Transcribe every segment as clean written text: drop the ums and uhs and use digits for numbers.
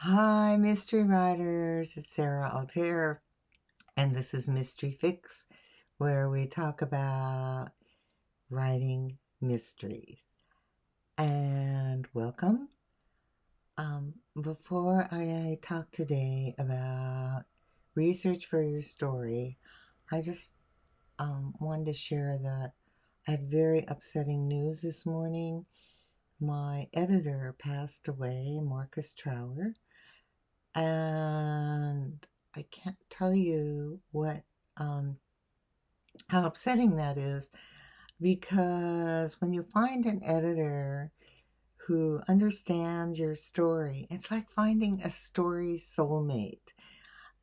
Hi, mystery writers. It's Sarah Altair, and this is Mystery Fix, where we talk about writing mysteries. And welcome. Before I talk today about research for your story, I just wanted to share that I had very upsetting news this morning. My editor passed away, Marcus Trower. And I can't tell you um, how upsetting that is, because when you find an editor who understands your story, it's like finding a story soulmate,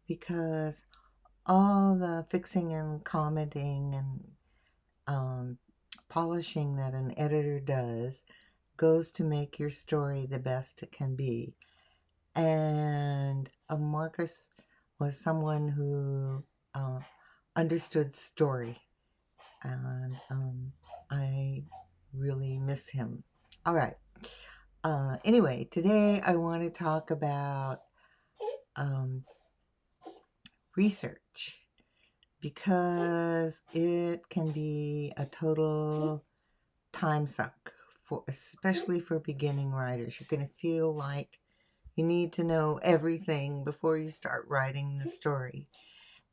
because all the fixing and commenting and polishing that an editor does goes to make your story the best it can be. And Marcus was someone who uh, understood story, and I really miss him. All right. Anyway, today I want to talk about um, research, because it can be a total time suck, especially for beginning writers. You're going to feel like you need to know everything before you start writing the story.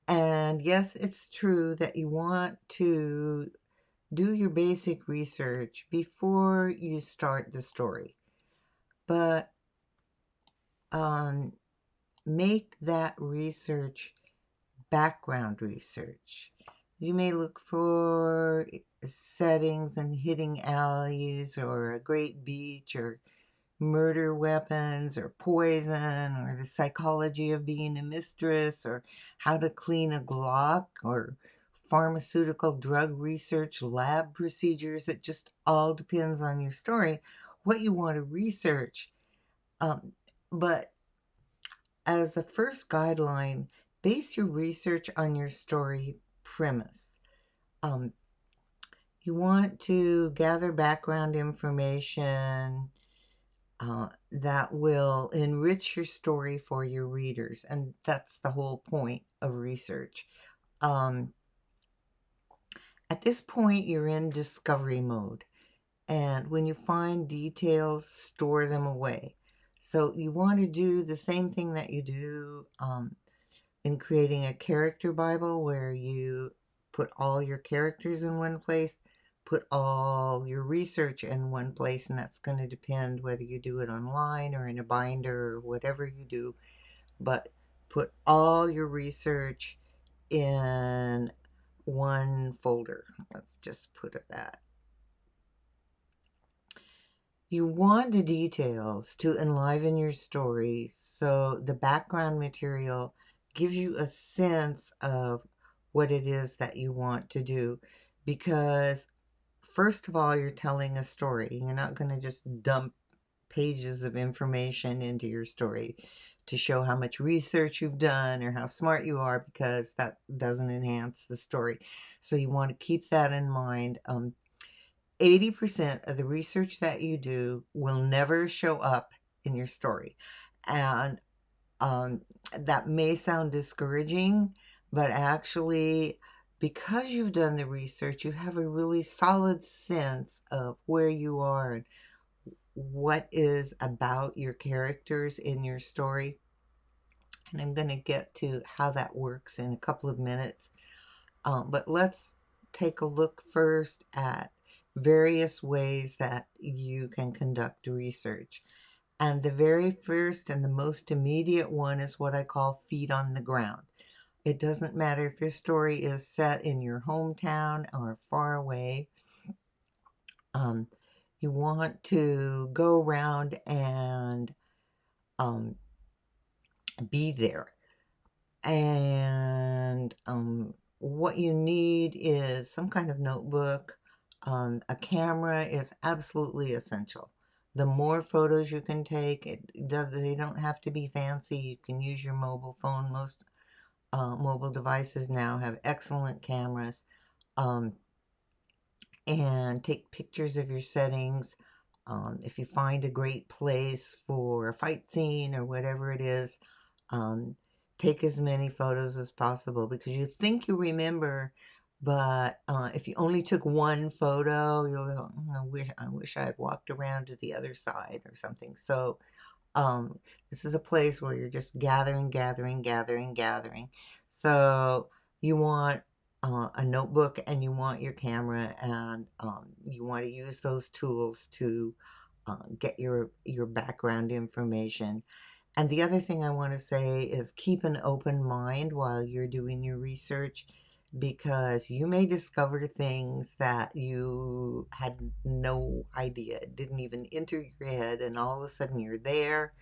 And yes, it's true that you want to do your basic research before you start the story, but make that research background research. You may look for settings and hidden alleys, or a great beach, or murder weapons, or poison, or the psychology of being a mistress, or how to clean a Glock, or pharmaceutical drug research lab procedures. It just all depends on your story, what you want to research. But as a first guideline, base your research on your story premise. Um, you want to gather background information that will enrich your story for your readers. And that's the whole point of research. Um, at this point, you're in discovery mode. And when you find details, store them away. So you want to do the same thing that you do in creating a character Bible, where you put all your characters in one place, put all your research in one place, and that's going to depend whether you do it online or in a binder or whatever you do. But put all your research in one folder. Let's just put it that. You want the details to enliven your story, so the background material gives you a sense of what it is that you want to do. Because, first of all, you're telling a story. You're not going to just dump pages of information into your story to show how much research you've done or how smart you are, because that doesn't enhance the story. So you want to keep that in mind. 80% of the research that you do will never show up in your story. And that may sound discouraging, but actually, because you've done the research, you have a really solid sense of where you are and what is about your characters in your story. And I'm going to get to how that works in a couple of minutes. But let's take a look first at various ways that you can conduct research. And the very first and the most immediate one is what I call feet on the ground. It doesn't matter if your story is set in your hometown or far away. Um, you want to go around and um, be there. And what you need is some kind of notebook. A camera is absolutely essential. The more photos you can take, they don't have to be fancy. You can use your mobile phone. Most mobile devices now have excellent cameras. And take pictures of your settings. If you find a great place for a fight scene or whatever it is, um, take as many photos as possible because you think you remember, but if you only took one photo, you'll go, I wish I had walked around to the other side or something. So um, this is a place where you're just gathering, gathering, gathering, gathering. So you want a notebook and you want your camera and you want to use those tools to get your background information. And the other thing I want to say is keep an open mind while you're doing your research because you may discover things that you had no idea, didn't even enter your head, and all of a sudden you're there,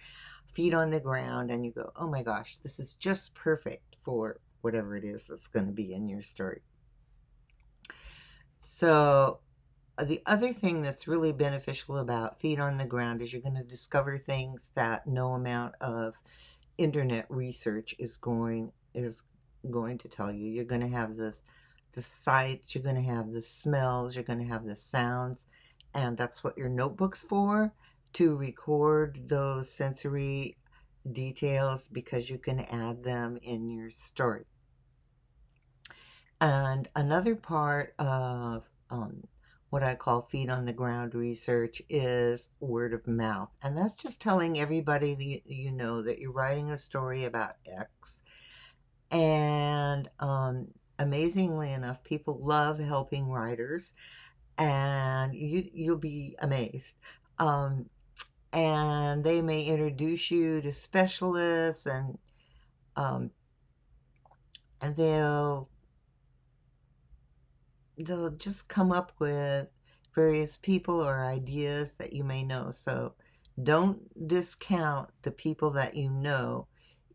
feet on the ground, and you go, oh my gosh, this is just perfect for whatever it is that's going to be in your story. So the other thing that's really beneficial about feet on the ground is you're going to discover things that no amount of internet research is going to tell you. You're going to have the sights, you're going to have the smells, you're going to have the sounds, and that's what your notebook's for, to record those sensory details because you can add them in your story. And another part of what I call feet on the ground research is word of mouth. And that's just telling everybody that you know that you're writing a story about X. And amazingly enough, people love helping writers, and you'll be amazed. Um, and they may introduce you to specialists, um, and they'll just come up with various people or ideas that you may know. So don't discount the people that you know,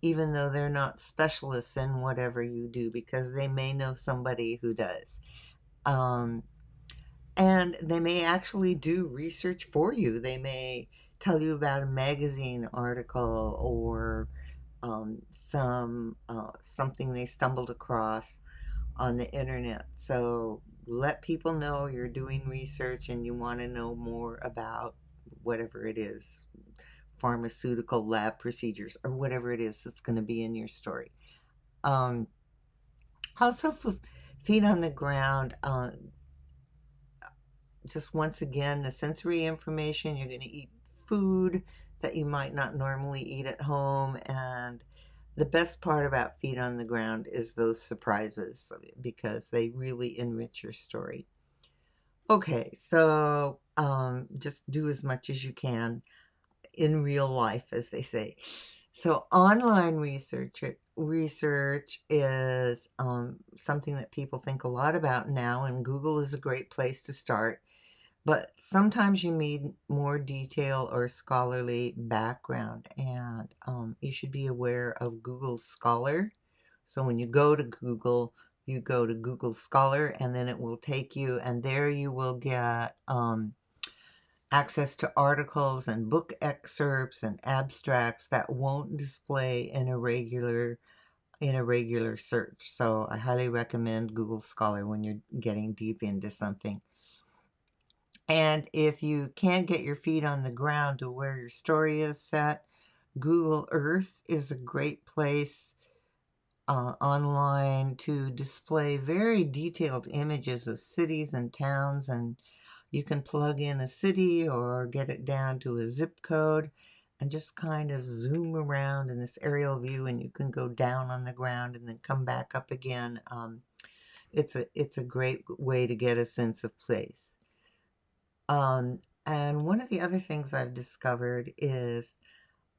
even though they're not specialists in whatever you do, because they may know somebody who does. Um, and they may actually do research for you. They may tell you about a magazine article or something they stumbled across on the internet. So let people know you're doing research and you want to know more about whatever it is, pharmaceutical lab procedures or whatever it is that's going to be in your story. Um, also, for feet on the ground, just once again, the sensory information, you're going to eat food that you might not normally eat at home. And the best part about feet on the ground is those surprises because they really enrich your story. Okay, so just do as much as you can in real life, as they say. So online research is something that people think a lot about now, and Google is a great place to start. But sometimes you need more detail or scholarly background, and you should be aware of Google Scholar. So when you go to Google, you go to Google Scholar, and then it will take you, and there you will get access to articles and book excerpts and abstracts that won't display in a regular search. So I highly recommend Google Scholar when you're getting deep into something. And if you can't get your feet on the ground to where your story is set, Google Earth is a great place online to display very detailed images of cities and towns, and you can plug in a city or get it down to a zip code and just kind of zoom around in this aerial view, and you can go down on the ground and then come back up again. It's a great way to get a sense of place. And one of the other things I've discovered is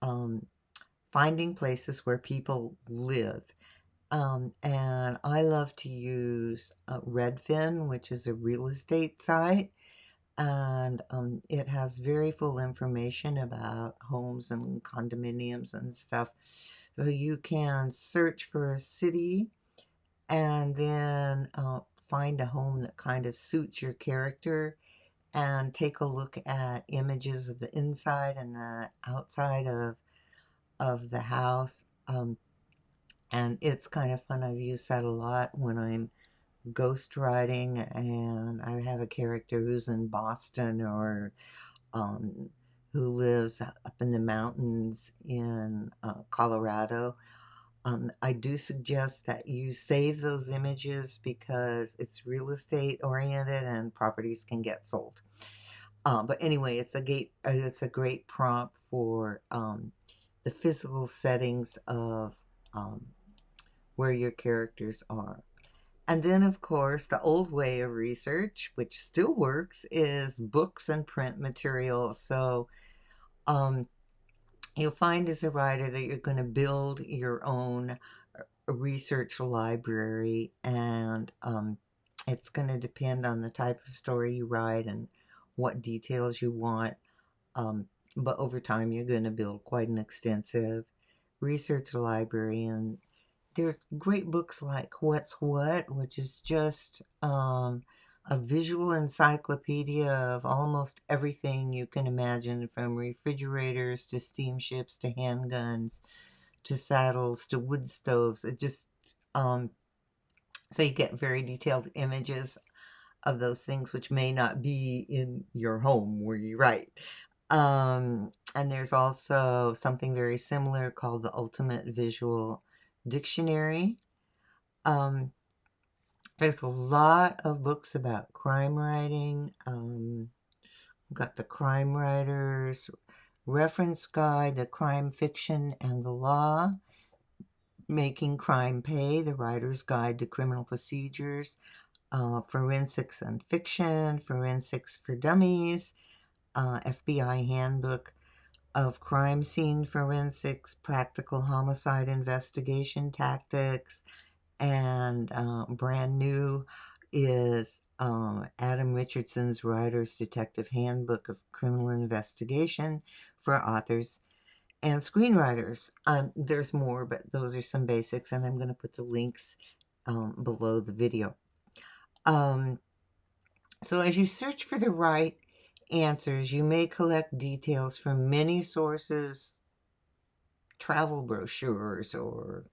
um, finding places where people live. And I love to use Redfin, which is a real estate site, and it has very full information about homes and condominiums and stuff. So you can search for a city and then find a home that kind of suits your character and take a look at images of the inside and the outside of the house. And it's kind of fun. I've used that a lot when I'm ghost writing and I have a character who's in Boston or um, who lives up in the mountains in Colorado. I do suggest that you save those images because it's real estate oriented and properties can get sold. But anyway, it's a great prompt for the physical settings of um, where your characters are. And then, of course, the old way of research, which still works, is books and print material. So um, you'll find as a writer that you're going to build your own research library, and it's going to depend on the type of story you write and what details you want. Um, but over time, you're going to build quite an extensive research library. And there's great books like What's What, which is just a visual encyclopedia of almost everything you can imagine, from refrigerators to steamships to handguns to saddles to wood stoves. It just um, so you get very detailed images of those things which may not be in your home where you write. And there's also something very similar called the Ultimate Visual Dictionary. Um, there's a lot of books about crime writing. We've got the Crime Writers Reference Guide, the Crime Fiction and the Law, Making Crime Pay, the Writer's Guide to Criminal Procedures, Forensics and Fiction, Forensics for Dummies, FBI Handbook of Crime Scene Forensics, Practical Homicide Investigation Tactics, and brand new is Adam Richardson's Writer's Detective Handbook of Criminal Investigation for authors and screenwriters. There's more, but those are some basics, and I'm going to put the links below the video. So as you search for the right answers, you may collect details from many sources, travel brochures, or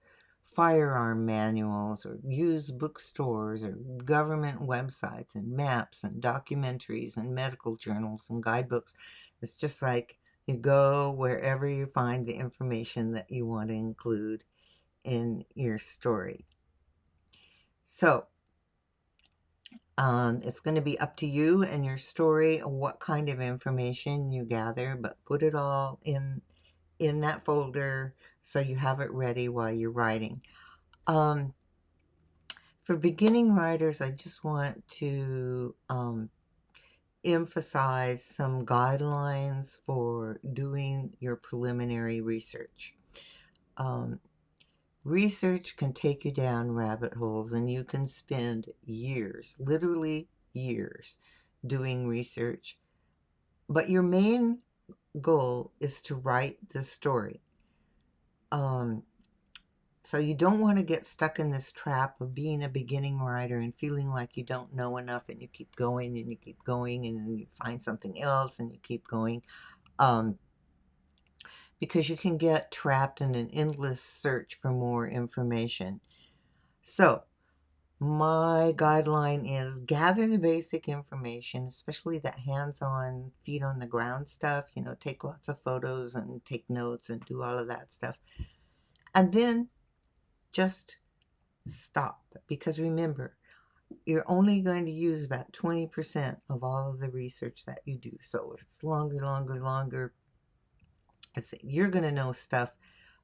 firearm manuals, or used bookstores, or government websites, and maps, and documentaries, and medical journals, and guidebooks. It's just like you go wherever you find the information that you want to include in your story. So it's going to be up to you and your story what kind of information you gather, but put it all in that folder so you have it ready while you're writing. For beginning writers, I just want to emphasize some guidelines for doing your preliminary research. Research can take you down rabbit holes, and you can spend years, literally years, doing research. But your main goal is to write the story. So you don't want to get stuck in this trap of being a beginning writer and feeling like you don't know enough, and you keep going and you keep going and then you find something else and you keep going. Because you can get trapped in an endless search for more information. So my guideline is gather the basic information, especially that hands-on, feet on the ground stuff. Take lots of photos and take notes and do all of that stuff. And then just stop, because remember, you're only going to use about 20% of all of the research that you do. So if it's longer, you're going to know stuff,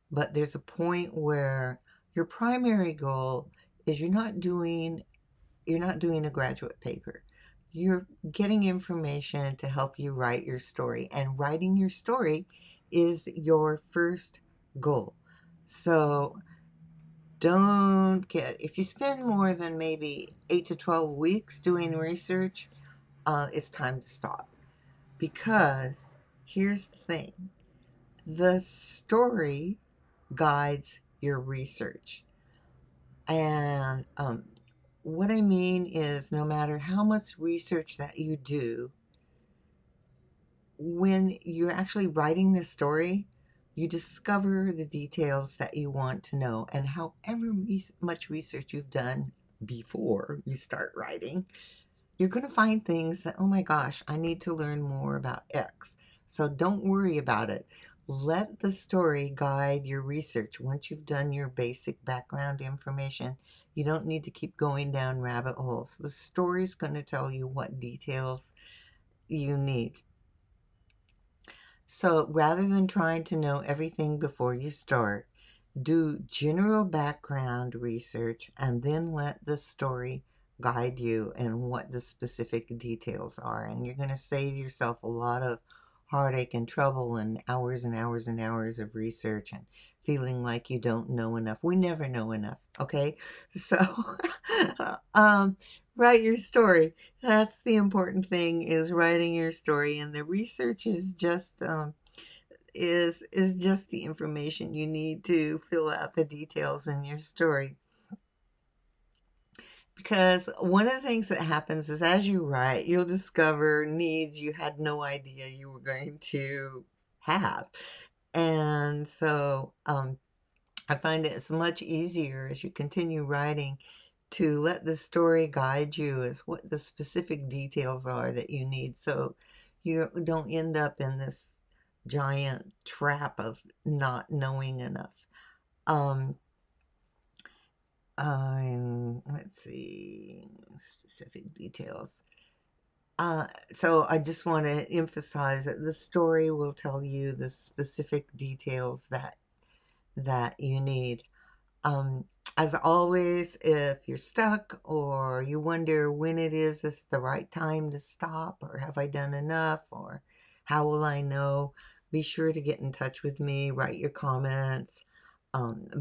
but there's a point where your primary goal is you're not doing a graduate paper. You're getting information to help you write your story, and writing your story is your first goal. So if you spend more than maybe 8 to 12 weeks doing research, it's time to stop. Because here's the thing, the story guides your research. And what I mean is, no matter how much research that you do, when you're actually writing the story, you discover the details that you want to know. And however much research you've done before you start writing, you're going to find things that, oh my gosh, I need to learn more about X. So don't worry about it. Let the story guide your research. Once you've done your basic background information, you don't need to keep going down rabbit holes. The story's going to tell you what details you need. So rather than trying to know everything before you start, do general background research and then let the story guide you and what the specific details are. And you're going to save yourself a lot of heartache and trouble and hours and hours and hours of research and feeling like you don't know enough. We never know enough, okay? So write your story. That's the important thing, is writing your story, and the research is just the information you need to fill out the details in your story. Because one of the things that happens is, as you write, you'll discover needs you had no idea you were going to have. And so I find it's much easier as you continue writing to let the story guide you as what the specific details are that you need, so you don't end up in this giant trap of not knowing enough. Um, let's see, specific details. So I just want to emphasize that the story will tell you the specific details that you need. Um, as always, if you're stuck or you wonder when it is the right time to stop, or have I done enough, or how will I know, be sure to get in touch with me. Write your comments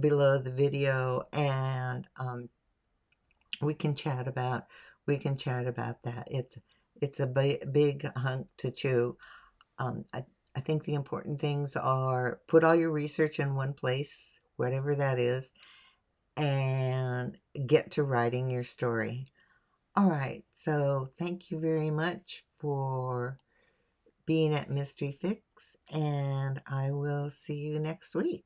below the video, and we can chat about that. It's a big hunk to chew. I think the important things are, put all your research in one place, whatever that is, and get to writing your story. All right, so thank you very much for being at Mystery Fix, and I will see you next week.